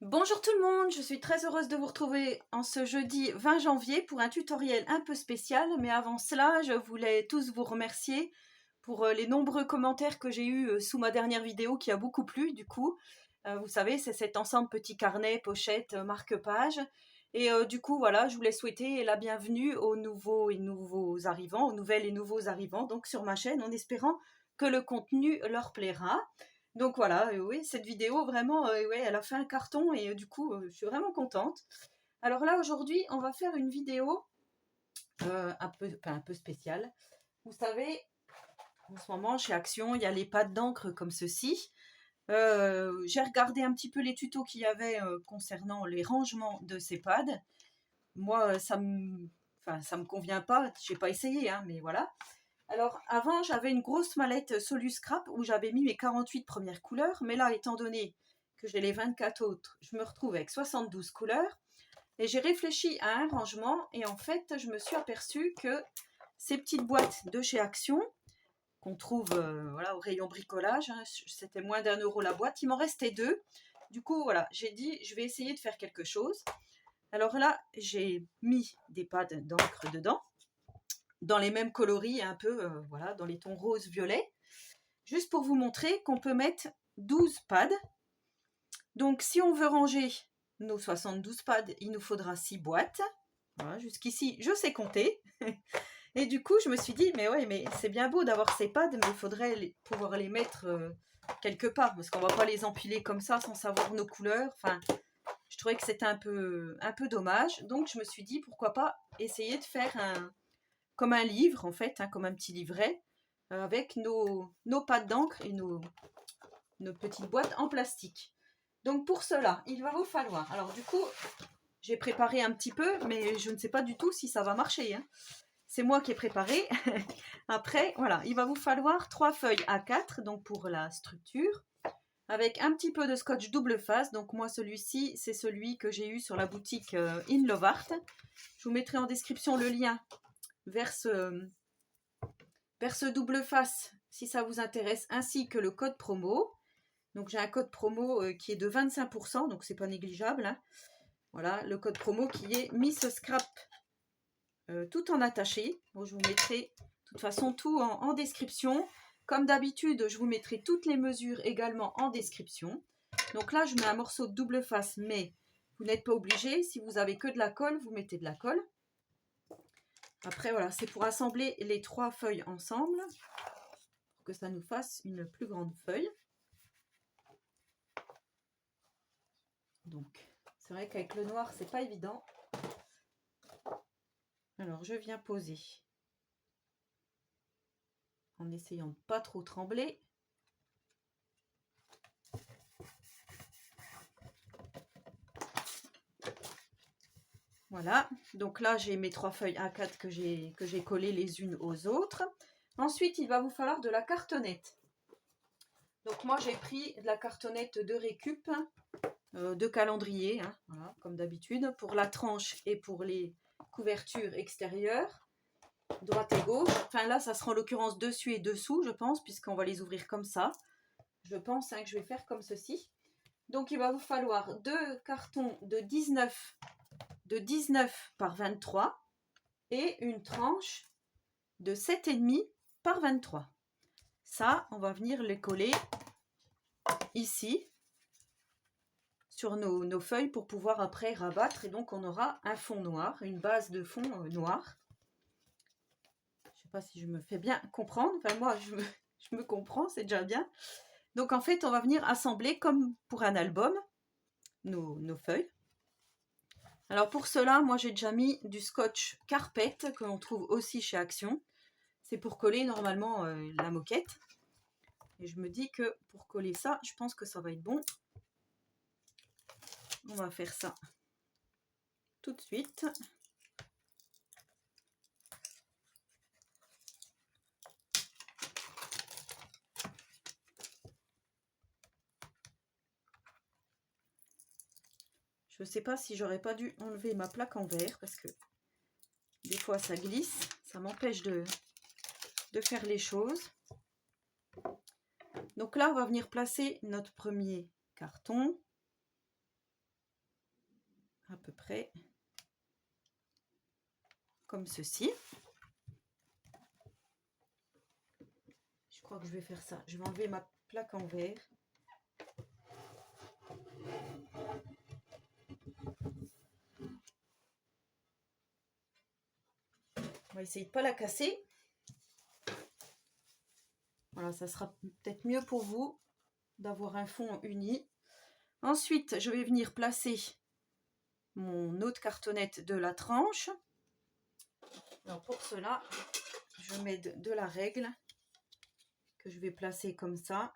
Bonjour tout le monde, je suis très heureuse de vous retrouver en ce jeudi 20 janvier pour un tutoriel un peu spécial. Mais avant cela, je voulais tous vous remercier pour les nombreux commentaires que j'ai eus sous ma dernière vidéo qui a beaucoup plu du coup. Vous savez, c'est cet ensemble petit carnet, pochette, marque-page. Et du coup, voilà, je voulais souhaiter la bienvenue aux nouveaux arrivants, aux nouvelles et nouveaux arrivants donc sur ma chaîne en espérant que le contenu leur plaira. Donc voilà, oui, cette vidéo vraiment, ouais, elle a fait un carton et du coup, je suis vraiment contente. Alors là, aujourd'hui, on va faire une vidéo un peu spéciale. Vous savez, en ce moment, chez Action, il y a les pads d'encre comme ceci. J'ai regardé un petit peu les tutos qu'il y avait concernant les rangements de ces pads. Moi, ça me convient pas. J'ai pas essayé, hein, mais voilà. Alors, avant, j'avais une grosse mallette Solus Scrap où j'avais mis mes 48 premières couleurs. Mais là, étant donné que j'ai les 24 autres, je me retrouve avec 72 couleurs. Et j'ai réfléchi à un rangement. Et en fait, je me suis aperçue que ces petites boîtes de chez Action, qu'on trouve voilà, au rayon bricolage, hein, c'était moins d'1 € la boîte. Il m'en restait 2. Du coup, voilà, j'ai dit, je vais essayer de faire quelque chose. Alors là, j'ai mis des pads d'encre dedans, dans les mêmes coloris, un peu, voilà, dans les tons rose-violet, juste pour vous montrer qu'on peut mettre 12 pads. Donc, si on veut ranger nos 72 pads, il nous faudra 6 boîtes. Voilà, jusqu'ici, je sais compter. Et du coup, je me suis dit, mais ouais, mais c'est bien beau d'avoir ces pads, mais il faudrait pouvoir les mettre quelque part, parce qu'on va pas les empiler comme ça sans savoir nos couleurs. Enfin, je trouvais que c'était un peu dommage. Donc, je me suis dit, pourquoi pas essayer de faire comme un livre, en fait, hein, comme un petit livret, avec nos pads d'encre et nos petites boîtes en plastique. Donc, pour cela, il va vous falloir... Alors, du coup, j'ai préparé un petit peu, mais je ne sais pas du tout si ça va marcher, hein. C'est moi qui ai préparé. Après, voilà, il va vous falloir 3 feuilles A4, donc pour la structure, avec un petit peu de scotch double face. Donc moi, celui-ci, c'est celui que j'ai eu sur la boutique In Love Art. Je vous mettrai en description le lien vers ce double face si ça vous intéresse, ainsi que le code promo. Donc j'ai un code promo qui est de 25%, donc c'est pas négligeable, hein. Voilà, le code promo qui est Miss Scrap tout en attaché. Bon, je vous mettrai de toute façon tout en description. Comme d'habitude, je vous mettrai toutes les mesures également en description. Donc là, je mets un morceau de double face, mais vous n'êtes pas obligé. Si vous avez que de la colle, vous mettez de la colle. Après, voilà, c'est pour assembler les 3 feuilles ensemble, pour que ça nous fasse une plus grande feuille. Donc, c'est vrai qu'avec le noir, c'est pas évident. Alors, je viens poser en essayant de pas trop trembler. Voilà, donc là j'ai mes 3 feuilles A4 que j'ai collées les unes aux autres. Ensuite, il va vous falloir de la cartonnette. Donc moi j'ai pris de la cartonnette de récup, de calendrier, hein, voilà, comme d'habitude, pour la tranche et pour les couvertures extérieures, droite et gauche. Enfin là, ça sera en l'occurrence dessus et dessous, je pense, puisqu'on va les ouvrir comme ça. Je pense que je vais faire comme ceci. Donc il va vous falloir 2 cartons de 19 par 23 et une tranche de 7,5 par 23. Ça, on va venir les coller ici sur nos feuilles pour pouvoir après rabattre, et donc on aura un fond noir, une base de fond noir. Je ne sais pas si je me fais bien comprendre, enfin moi je me comprends, c'est déjà bien. Donc en fait on va venir assembler comme pour un album nos feuilles. Alors pour cela, moi j'ai déjà mis du scotch carpet que l'on trouve aussi chez Action. C'est pour coller normalement la moquette. Et je me dis que pour coller ça, je pense que ça va être bon. On va faire ça tout de suite. Je ne sais pas si j'aurais pas dû enlever ma plaque en verre parce que des fois ça glisse, ça m'empêche de faire les choses. Donc là, on va venir placer notre premier carton. peu près comme ceci. Je crois que je vais faire ça. Je vais enlever ma plaque en verre. On va essayer de ne pas la casser. Voilà, ça sera peut-être mieux pour vous d'avoir un fond uni. Ensuite, je vais venir placer mon autre cartonnette de la tranche. Alors pour cela, je mets de la règle que je vais placer comme ça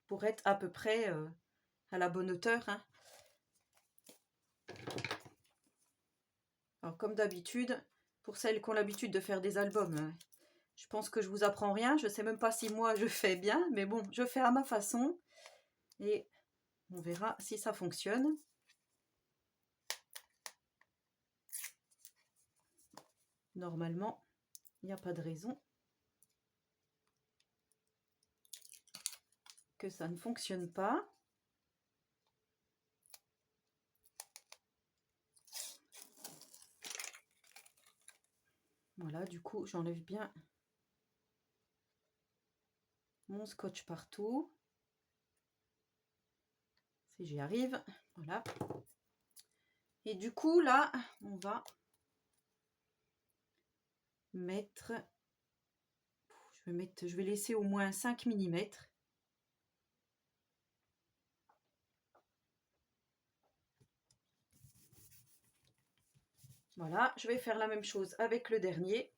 pour être à peu près à la bonne hauteur. Hein. Alors comme d'habitude, pour celles qui ont l'habitude de faire des albums, je pense que je vous apprends rien. Je ne sais même pas si moi je fais bien, mais bon, je fais à ma façon et on verra si ça fonctionne. Normalement, il n'y a pas de raison que ça ne fonctionne pas. Voilà, du coup, j'enlève bien mon scotch partout. Si j'y arrive, voilà. Et du coup, là, on va mettre, je vais laisser au moins 5 mm. Voilà, je vais faire la même chose avec le dernier.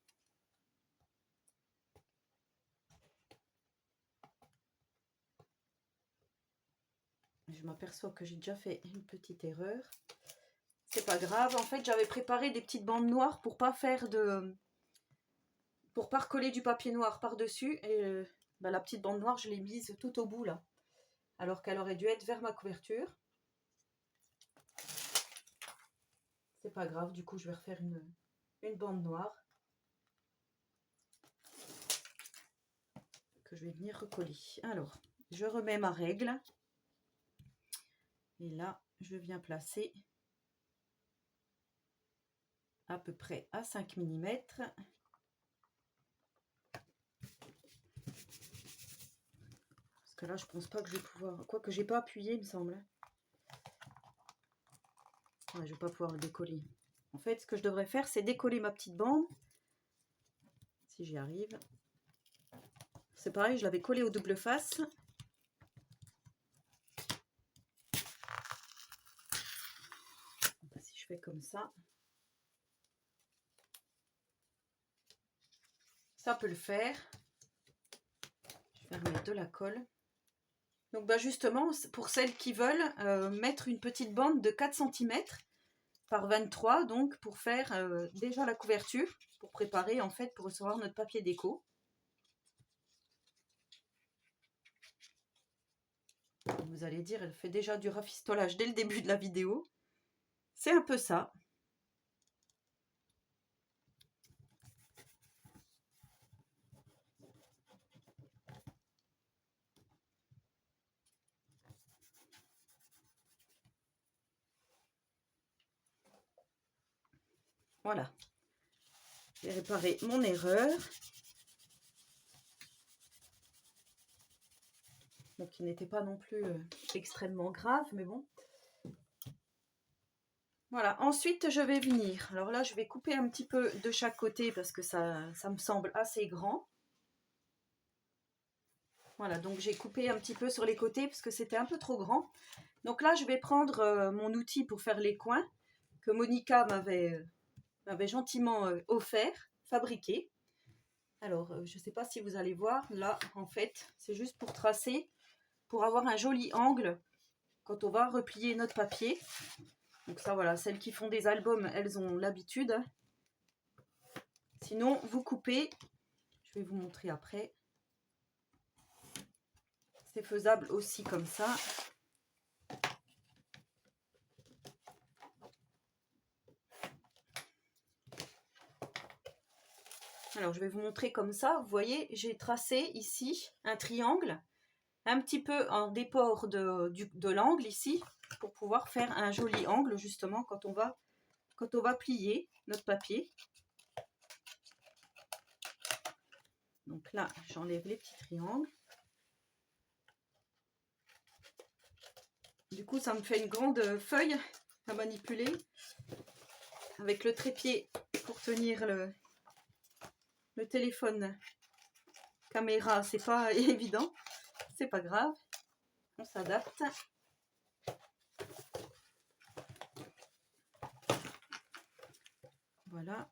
Je m'aperçois que j'ai déjà fait une petite erreur. C'est pas grave, en fait j'avais préparé des petites bandes noires pour pas recoller du papier noir par-dessus. Et la petite bande noire, je l'ai mise tout au bout là. Alors qu'elle aurait dû être vers ma couverture. C'est pas grave, du coup je vais refaire une bande noire. Que je vais venir recoller. Alors, je remets ma règle. Et là, je viens placer à peu près à 5 mm. Parce que là, je pense pas que je vais pouvoir... Quoique j'ai pas appuyé, il me semble. Ouais, je vais pas pouvoir le décoller. En fait, ce que je devrais faire, c'est décoller ma petite bande. Si j'y arrive. C'est pareil, je l'avais collé au double face. Si je fais comme ça. Ça peut le faire. Je vais remettre de la colle. Donc justement, pour celles qui veulent mettre une petite bande de 4 cm par 23, donc pour faire déjà la couverture, pour préparer en fait pour recevoir notre papier déco. Vous allez dire, elle fait déjà du rafistolage dès le début de la vidéo. C'est un peu ça. Voilà. J'ai réparé mon erreur. Donc, qui n'était pas non plus extrêmement grave, mais bon. Voilà. Ensuite, je vais venir. Alors là, je vais couper un petit peu de chaque côté parce que ça me semble assez grand. Voilà, donc j'ai coupé un petit peu sur les côtés parce que c'était un peu trop grand. Donc là, je vais prendre mon outil pour faire les coins que Monica m'avait gentiment offert, fabriqué. Alors, je ne sais pas si vous allez voir, là, en fait, c'est juste pour tracer, pour avoir un joli angle quand on va replier notre papier. Donc ça, voilà, celles qui font des albums, elles ont l'habitude. Sinon, vous coupez, je vais vous montrer après. C'est faisable aussi comme ça. Alors, je vais vous montrer comme ça. Vous voyez, j'ai tracé ici un triangle un petit peu en déport de l'angle ici, pour pouvoir faire un joli angle justement quand on va plier notre papier. Donc là, j'enlève les petits triangles. Du coup, ça me fait une grande feuille à manipuler avec le trépied pour tenir le téléphone caméra. C'est pas évident, c'est pas grave, on s'adapte. Voilà.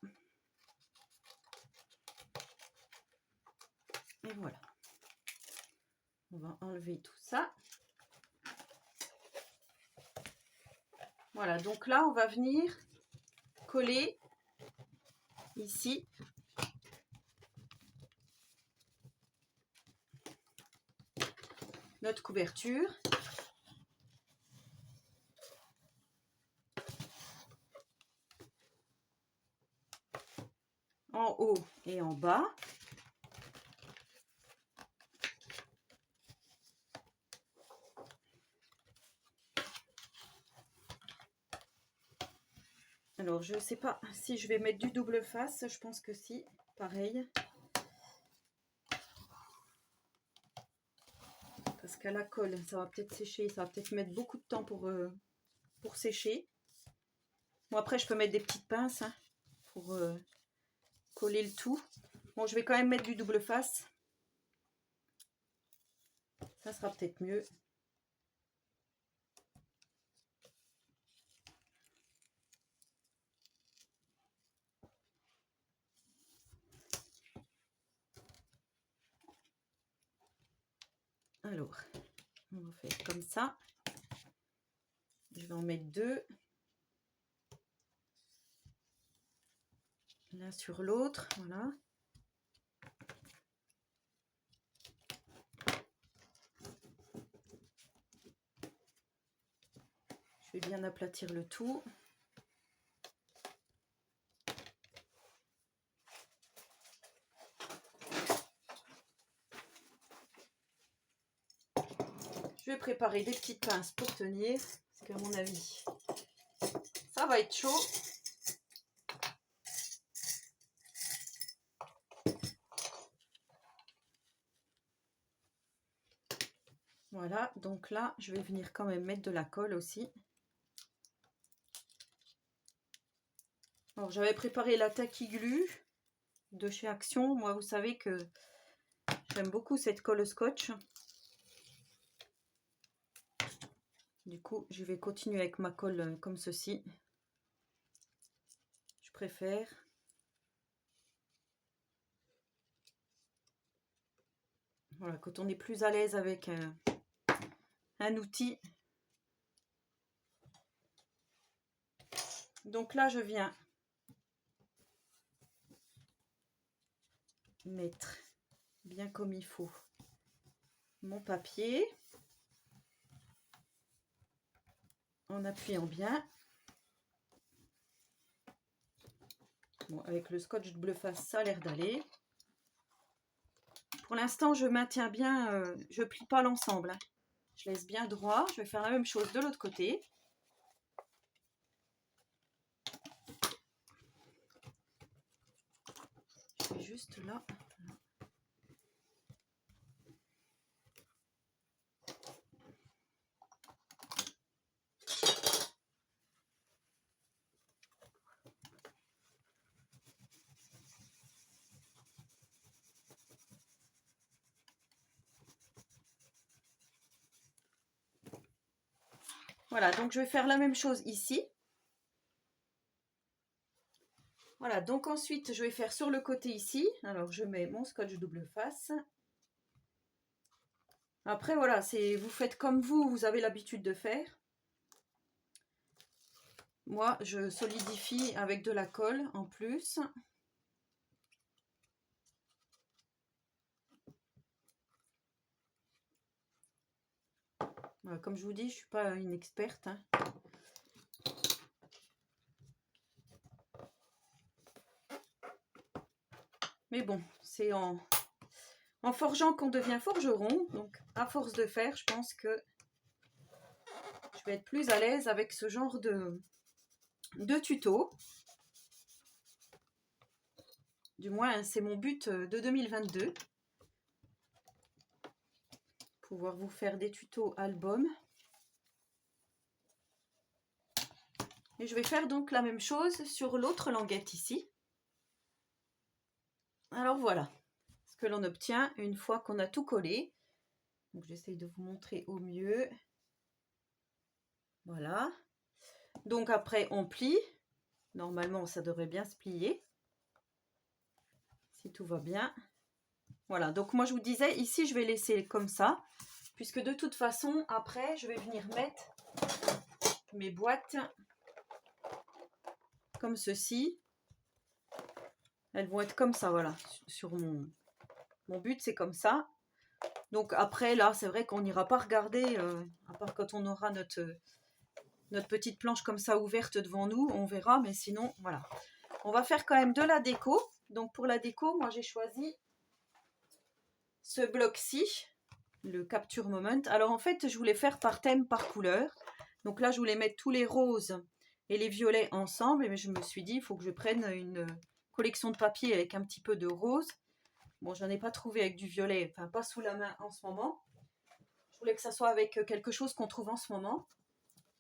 Et voilà. On va enlever tout ça. Voilà, donc là, on va venir coller ici notre couverture. En haut et en bas. Alors, je ne sais pas si je vais mettre du double face. Je pense que si, pareil. Parce qu'à la colle, ça va peut-être sécher. Ça va peut-être mettre beaucoup de temps pour sécher. Bon, après, je peux mettre des petites pinces hein, pour coller le tout. Bon, je vais quand même mettre du double face. Ça sera peut-être mieux. Alors, on va faire comme ça. Je vais en mettre deux. L'un sur l'autre, voilà. Je vais bien aplatir le tout. Je vais préparer des petites pinces pour tenir, parce qu'à mon avis, ça va être chaud. Voilà, donc là, je vais venir quand même mettre de la colle aussi. Alors, j'avais préparé la Tacky Glue de chez Action. Moi, vous savez que j'aime beaucoup cette colle au scotch. Du coup, je vais continuer avec ma colle comme ceci. Je préfère. Voilà, quand on est plus à l'aise avec un outil. Donc là, je viens mettre bien comme il faut mon papier en appuyant bien. Bon, avec le scotch double face, ça a l'air d'aller. Pour l'instant, je maintiens bien, je plie pas l'ensemble. Hein. Je laisse bien droit. Je vais faire la même chose de l'autre côté. Je vais juste là. Voilà, donc je vais faire la même chose ici. Voilà, donc ensuite je vais faire sur le côté ici. Alors je mets mon scotch double face. Après voilà, vous faites comme vous avez l'habitude de faire. Moi je solidifie avec de la colle en plus. Voilà, comme je vous dis, je ne suis pas une experte. Hein. Mais bon, c'est en en forgeant qu'on devient forgeron. Donc à force de faire, je pense que je vais être plus à l'aise avec ce genre de tuto. Du moins, c'est mon but de 2022. Pouvoir vous faire des tutos albums. Et je vais faire donc la même chose sur l'autre languette ici. Alors voilà ce que l'on obtient une fois qu'on a tout collé. Donc j'essaye de vous montrer au mieux. Voilà. Donc après on plie. Normalement ça devrait bien se plier. Si tout va bien. Voilà, donc moi je vous disais, ici je vais laisser comme ça. Puisque de toute façon, après je vais venir mettre mes boîtes comme ceci. Elles vont être comme ça, voilà. Sur mon but, c'est comme ça. Donc après, là, c'est vrai qu'on n'ira pas regarder, à part quand on aura notre petite planche comme ça ouverte devant nous, on verra, mais sinon, voilà. On va faire quand même de la déco. Donc pour la déco, moi j'ai choisi ce bloc-ci, le Capture Moment. Alors en fait, je voulais faire par thème, par couleur. Donc là, je voulais mettre tous les roses et les violets ensemble, mais je me suis dit, il faut que je prenne une collection de papier avec un petit peu de rose. Bon, j'en ai pas trouvé avec du violet, enfin pas sous la main en ce moment. Je voulais que ça soit avec quelque chose qu'on trouve en ce moment.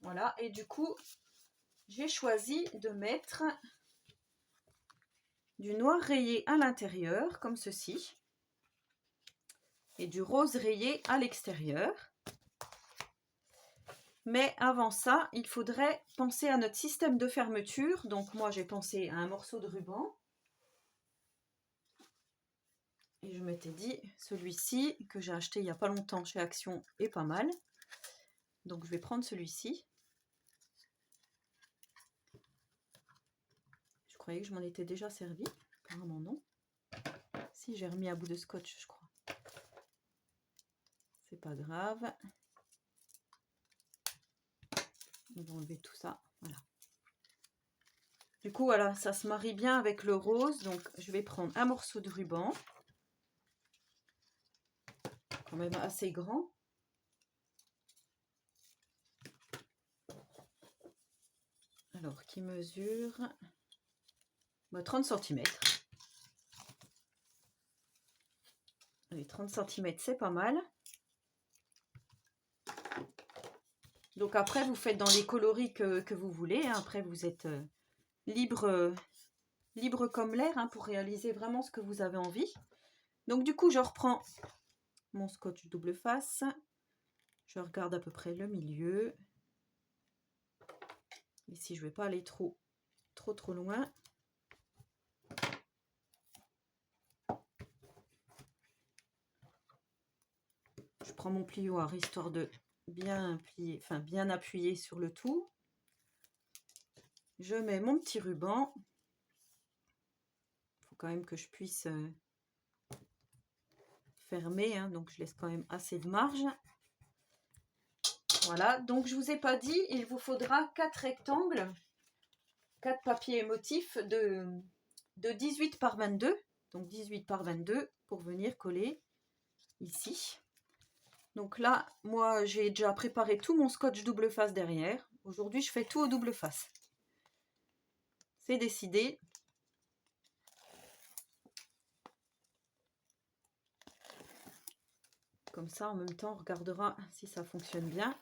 Voilà, et du coup, j'ai choisi de mettre du noir rayé à l'intérieur, comme ceci, et du rose rayé à l'extérieur. Mais avant ça, il faudrait penser à notre système de fermeture. Donc moi, j'ai pensé à un morceau de ruban. Et je m'étais dit, celui-ci, que j'ai acheté il n'y a pas longtemps chez Action, est pas mal. Donc je vais prendre celui-ci. Je croyais que je m'en étais déjà servi. Apparemment non. Si, j'ai remis un bout de scotch, je crois. C'est pas grave. On va enlever tout ça. Voilà. Du coup, voilà, ça se marie bien avec le rose. Donc, je vais prendre un morceau de ruban. Quand même assez grand. Alors, qui mesure 30 cm. Allez, 30 cm, c'est pas mal. Donc après, vous faites dans les coloris que vous voulez. Hein. Après, vous êtes libre comme l'air hein, pour réaliser vraiment ce que vous avez envie. Donc du coup, je reprends mon scotch double face. Je regarde à peu près le milieu. Ici, je ne vais pas aller trop loin. Je prends mon plioir histoire de bien plier, enfin bien appuyer sur le tout. Je mets mon petit ruban. Il faut quand même que je puisse fermer, hein, donc je laisse quand même assez de marge. Voilà, donc je vous ai pas dit, il vous faudra 4 rectangles, 4 papiers motifs de 18 par 22, donc 18 par 22 pour venir coller ici. Donc là, moi j'ai déjà préparé tout mon scotch double face derrière. Aujourd'hui, je fais tout au double face. C'est décidé. Comme ça, en même temps, on regardera si ça fonctionne bien.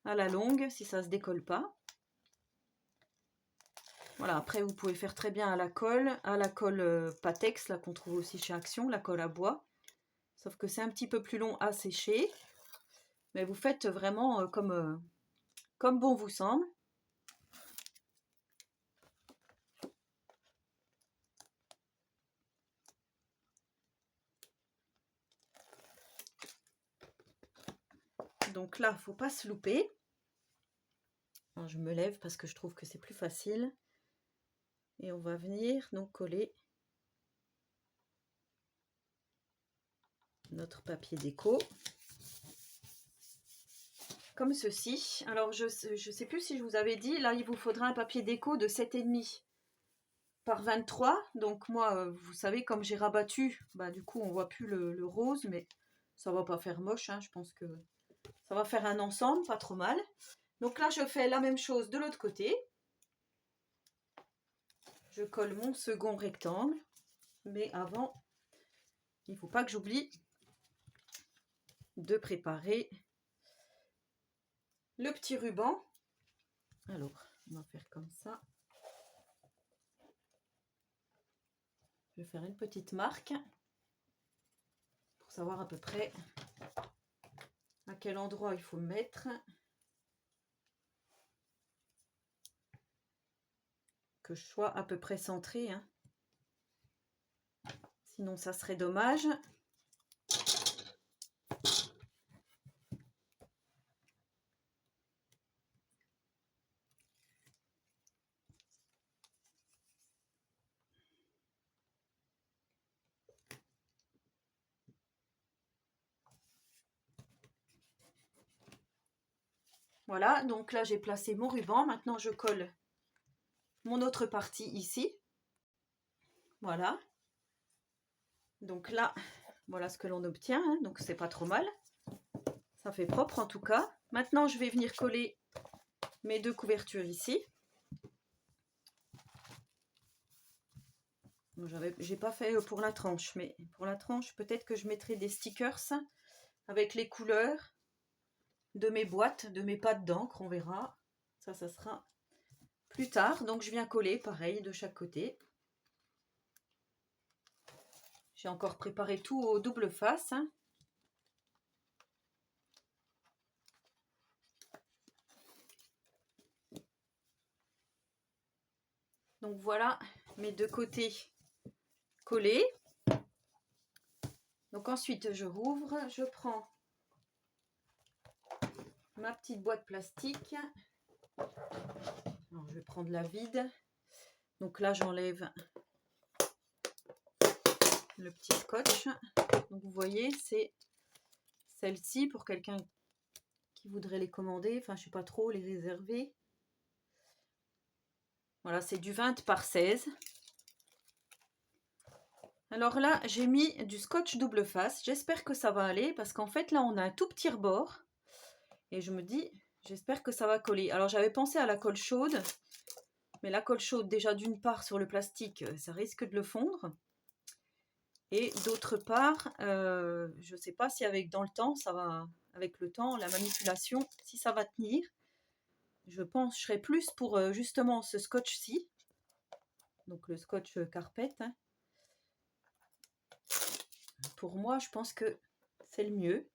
À la longue, si ça ne se décolle pas. Voilà, après vous pouvez faire très bien à la colle Patex, là qu'on trouve aussi chez Action, la colle à bois. Sauf que c'est un petit peu plus long à sécher. Mais vous faites vraiment comme bon vous semble. Donc là, il ne faut pas se louper. Alors, je me lève parce que je trouve que c'est plus facile. Et on va venir donc coller notre papier déco. Comme ceci. Alors, je sais plus si je vous avais dit, là, il vous faudra un papier déco de 7,5. par 23. Donc moi, vous savez, comme j'ai rabattu, bah, du coup, on voit plus le rose, mais ça va pas faire moche, hein. Je pense que ça va faire un ensemble, pas trop mal. Donc là, je fais la même chose de l'autre côté. Je colle mon second rectangle, mais avant, il ne faut pas que j'oublie de préparer le petit ruban. Alors, on va faire comme ça. Je vais faire une petite marque pour savoir à peu près à quel endroit il faut le mettre. Que je sois à peu près centré, hein. Sinon ça serait dommage. Voilà, donc là j'ai placé mon ruban. Maintenant je colle mon autre partie ici. Voilà. Donc là, voilà ce que l'on obtient, hein. Donc c'est pas trop mal. Ça fait propre en tout cas. Maintenant je vais venir coller mes deux couvertures ici. J'ai pas fait pour la tranche, mais pour la tranche peut-être que je mettrai des stickers avec les couleurs de mes boîtes, de mes pattes d'encre, on verra. Ça sera plus tard. Donc je viens coller pareil de chaque côté. J'ai encore préparé tout au double face, hein. Donc voilà mes deux côtés collés. Donc ensuite je rouvre, je prends ma petite boîte plastique. Alors, je vais prendre la vide. Donc là j'enlève le petit scotch. Donc vous voyez, c'est celle-ci pour quelqu'un qui voudrait les commander. Enfin, je sais pas trop, les réserver. Voilà, c'est du 20 par 16. Alors là, j'ai mis du scotch double face. J'espère que ça va aller parce qu'en fait, là, on a un tout petit rebord. Et je me dis, j'espère que ça va coller. Alors, j'avais pensé à la colle chaude. Mais la colle chaude, déjà, d'une part, sur le plastique, ça risque de le fondre. Et d'autre part, je ne sais pas si dans le temps, ça va, avec le temps, la manipulation, si ça va tenir. Je pencherai plus pour justement ce scotch-ci. Donc le scotch carpet, hein. Pour moi, je pense que c'est le mieux.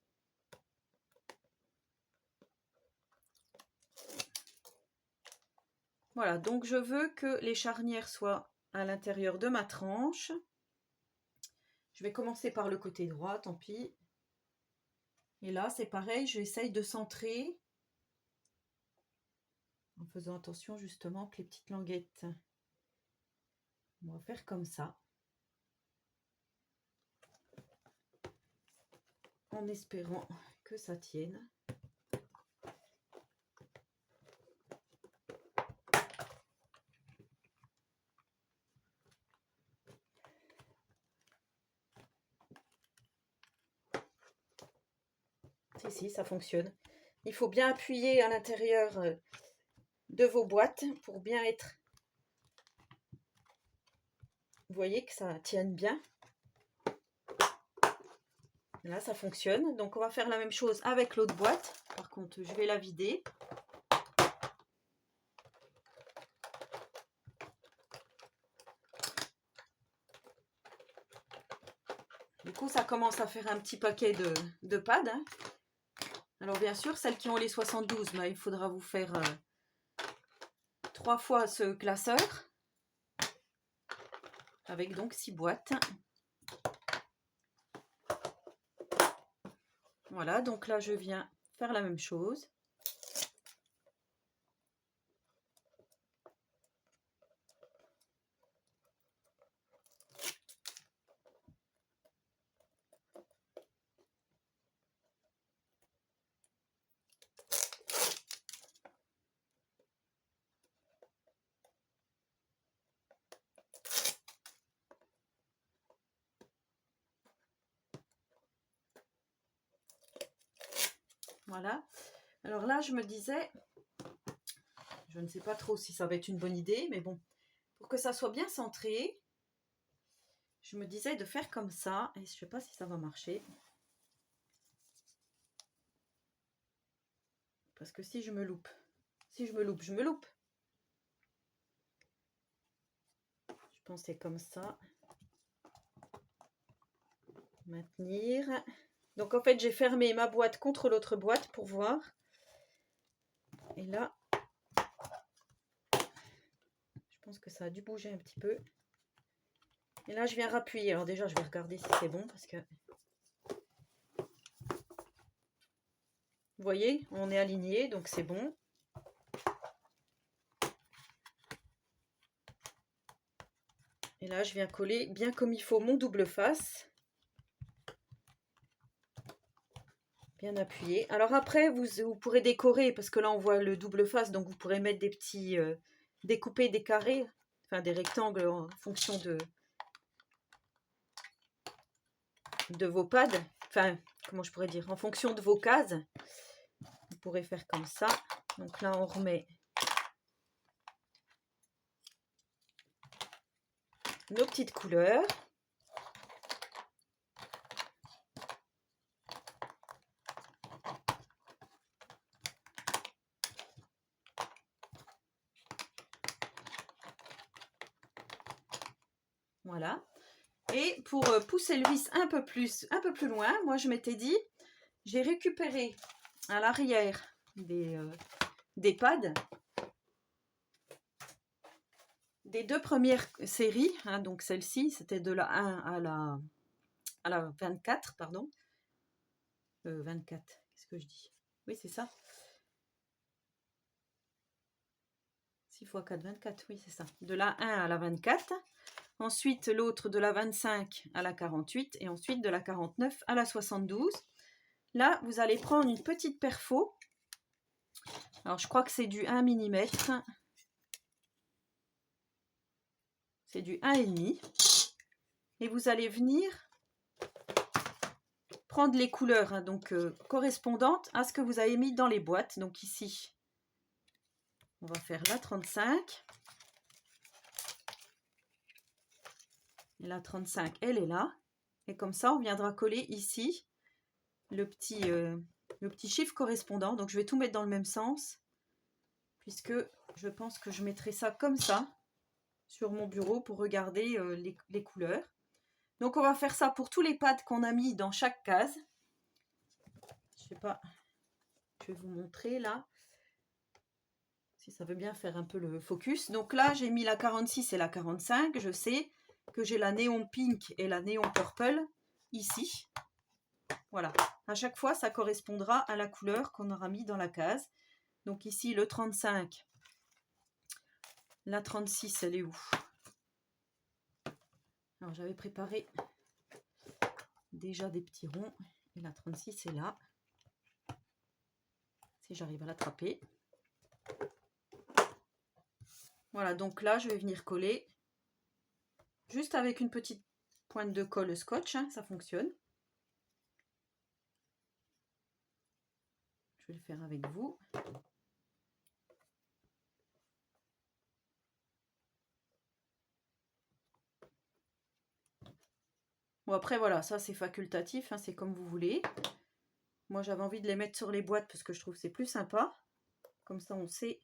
Voilà, donc je veux que les charnières soient à l'intérieur de ma tranche. Je vais commencer par le côté droit, tant pis. Et là, c'est pareil, j'essaye de centrer en faisant attention justement que les petites languettes. On va faire comme ça. En espérant que ça tienne. Si, ça fonctionne. Il faut bien appuyer à l'intérieur de vos boîtes pour bien être... Vous voyez que ça tienne bien. Là, ça fonctionne. Donc, on va faire la même chose avec l'autre boîte. Par contre, je vais la vider. Du coup, ça commence à faire un petit paquet de pads, hein. Alors, bien sûr, celles qui ont les 72, bah, il faudra vous faire 3 fois ce classeur. Avec donc 6 boîtes. Voilà, donc là, je viens faire la même chose. Voilà. Alors là, je me disais, je ne sais pas trop si ça va être une bonne idée, mais bon, pour que ça soit bien centré, je me disais de faire comme ça, et je ne sais pas si ça va marcher. Parce que si je me loupe, je me loupe. Je pensais comme ça. Maintenir. Donc en fait, j'ai fermé ma boîte contre l'autre boîte pour voir. Et là, je pense que ça a dû bouger un petit peu. Et là, je viens rappuyer. Alors déjà, je vais regarder si c'est bon parce que... Vous voyez, on est aligné, donc c'est bon. Et là, je viens coller bien comme il faut mon double face. Bien appuyé. Alors après, vous pourrez décorer, parce que là, on voit le double face, donc vous pourrez mettre des petits... découper des carrés, enfin des rectangles en fonction de vos pads. Enfin, comment je pourrais dire, en fonction de vos cases. Vous pourrez faire comme ça. Donc là, on remet nos petites couleurs. Voilà. Et pour pousser le vis un peu plus loin, moi je m'étais dit, j'ai récupéré à l'arrière des pads des deux premières séries, hein, donc celle-ci c'était de la 1 à la 24, pardon. 24, qu'est-ce que je dis? Oui, c'est ça. 6 x 4, 24, oui, c'est ça. De la 1 à la 24. Ensuite, l'autre de la 25 à la 48. Et ensuite, de la 49 à la 72. Là, vous allez prendre une petite perfo. Alors, je crois que c'est du 1 mm. C'est du 1,5. Et vous allez venir prendre les couleurs hein, donc correspondantes à ce que vous avez mis dans les boîtes. Donc ici, on va faire la 35. Et la 35, elle est là. Et comme ça, on viendra coller ici le petit chiffre correspondant. Donc je vais tout mettre dans le même sens, puisque je pense que je mettrai ça comme ça sur mon bureau pour regarder les couleurs. Donc on va faire ça pour tous les pads qu'on a mis dans chaque case. Je sais pas, je vais vous montrer là, si ça veut bien faire un peu le focus. Donc là, j'ai mis la 46 et la 45. Je sais que j'ai la néon pink et la néon purple ici. Voilà, à chaque fois, ça correspondra à la couleur qu'on aura mis dans la case. Donc ici, le 35, la 36, elle est où? Alors, j'avais préparé déjà des petits ronds. Et la 36 est là. Si j'arrive à l'attraper. Voilà, donc là, je vais venir coller juste avec une petite pointe de colle scotch. Hein, ça fonctionne. Je vais le faire avec vous. Bon, après, voilà, ça, c'est facultatif. Hein, c'est comme vous voulez. Moi, j'avais envie de les mettre sur les boîtes parce que je trouve que c'est plus sympa. Comme ça, on sait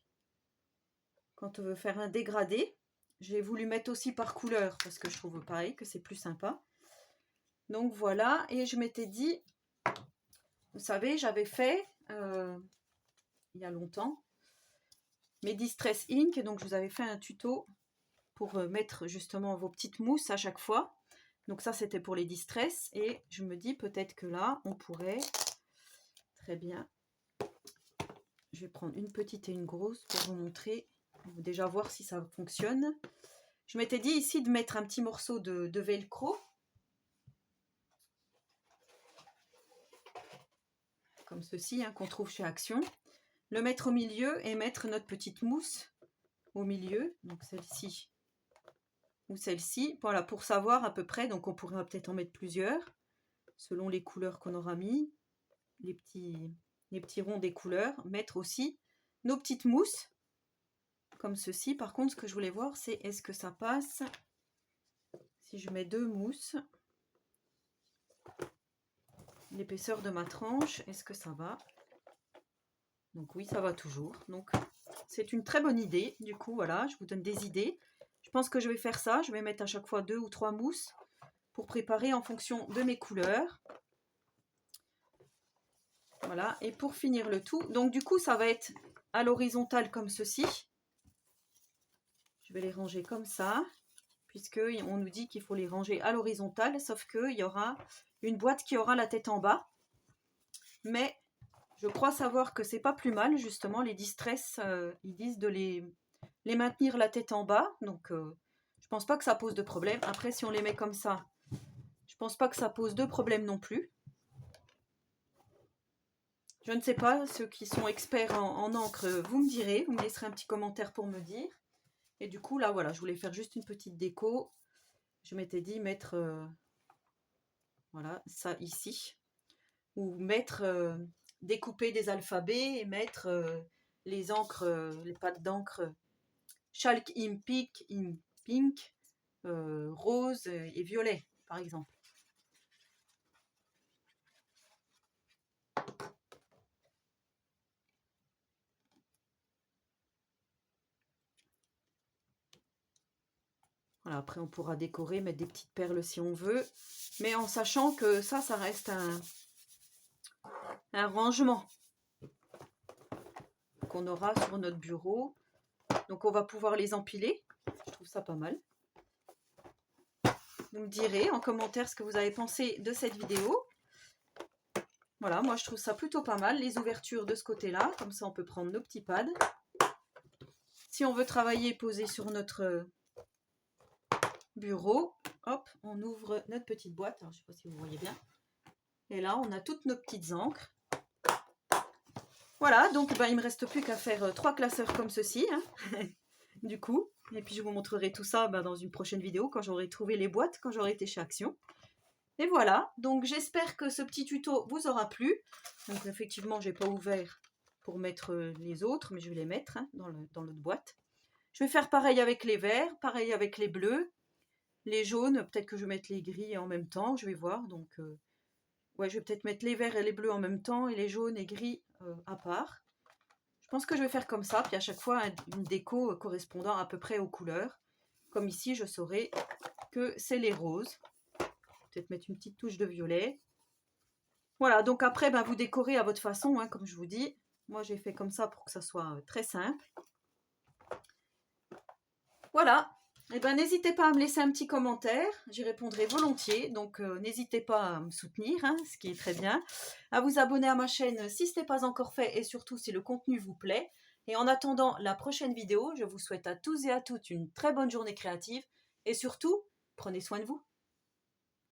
quand on veut faire un dégradé. J'ai voulu mettre aussi par couleur parce que je trouve pareil que c'est plus sympa. Donc voilà, et je m'étais dit, vous savez, j'avais fait il y a longtemps mes Distress Ink, donc je vous avais fait un tuto pour mettre justement vos petites mousses à chaque fois. Donc ça c'était pour les Distress, et je me dis peut-être que là on pourrait très bien, je vais prendre une petite et une grosse pour vous montrer, déjà voir si ça fonctionne. Je m'étais dit ici de mettre un petit morceau de velcro, comme ceci, hein, qu'on trouve chez Action. Le mettre au milieu et mettre notre petite mousse au milieu, donc celle-ci ou celle-ci, voilà, pour savoir à peu près. Donc on pourrait peut-être en mettre plusieurs, selon les couleurs qu'on aura mis, les petits les petits ronds des couleurs, mettre aussi nos petites mousses, comme ceci. Par contre, ce que je voulais voir, c'est est-ce que ça passe si je mets 2 mousses, l'épaisseur de ma tranche, est-ce que ça va? Donc oui, ça va toujours. Donc c'est une très bonne idée. Du coup, voilà, je vous donne des idées. Je pense que je vais faire ça. Je vais mettre à chaque fois 2 ou 3 mousses pour préparer en fonction de mes couleurs. Voilà, et pour finir le tout, donc du coup, ça va être à l'horizontale comme ceci. Je vais les ranger comme ça, puisqu'on nous dit qu'il faut les ranger à l'horizontale, sauf qu'il y aura une boîte qui aura la tête en bas. Mais je crois savoir que c'est pas plus mal, justement, les distress, ils disent de les maintenir la tête en bas, donc je pense pas que ça pose de problème. Après, si on les met comme ça, je pense pas que ça pose de problème non plus. Je ne sais pas, ceux qui sont experts en encre, vous me direz, vous me laisserez un petit commentaire pour me dire. Et du coup, là, voilà, je voulais faire juste une petite déco. Je m'étais dit mettre, voilà, ça ici. Ou mettre, découper des alphabets et mettre les encres, les pattes d'encre Chalk in Pink, rose et violet, par exemple. Voilà, après, on pourra décorer, mettre des petites perles si on veut, mais en sachant que ça reste un rangement qu'on aura sur notre bureau. Donc, on va pouvoir les empiler. Je trouve ça pas mal. Vous me direz en commentaire ce que vous avez pensé de cette vidéo. Voilà, moi, je trouve ça plutôt pas mal. Les ouvertures de ce côté-là, comme ça, on peut prendre nos petits pads. Si on veut travailler posé sur notre bureau, hop, on ouvre notre petite boîte. Alors, je ne sais pas si vous voyez bien. Et là, on a toutes nos petites encres. Voilà, donc ben, il ne me reste plus qu'à faire 3 classeurs comme ceci, hein, du coup. Et puis je vous montrerai tout ça ben, dans une prochaine vidéo, quand j'aurai trouvé les boîtes, quand j'aurai été chez Action. Et voilà, donc j'espère que ce petit tuto vous aura plu. Donc effectivement, je n'ai pas ouvert pour mettre les autres, mais je vais les mettre hein, dans l'autre boîte. Je vais faire pareil avec les verts, pareil avec les bleus, les jaunes, peut-être que je vais mettre les gris en même temps, je vais voir. Donc ouais, je vais peut-être mettre les verts et les bleus en même temps et les jaunes et gris à part. Je pense que je vais faire comme ça, puis à chaque fois une déco correspondant à peu près aux couleurs. Comme ici, je saurai que c'est les roses. Peut-être mettre une petite touche de violet. Voilà, donc après, ben, vous décorez à votre façon, hein, comme je vous dis. Moi, j'ai fait comme ça pour que ça soit très simple. Voilà. Et ben, n'hésitez pas à me laisser un petit commentaire, j'y répondrai volontiers, donc n'hésitez pas à me soutenir, hein, ce qui est très bien, à vous abonner à ma chaîne si ce n'est pas encore fait et surtout si le contenu vous plaît. Et en attendant la prochaine vidéo, je vous souhaite à tous et à toutes une très bonne journée créative et surtout, prenez soin de vous.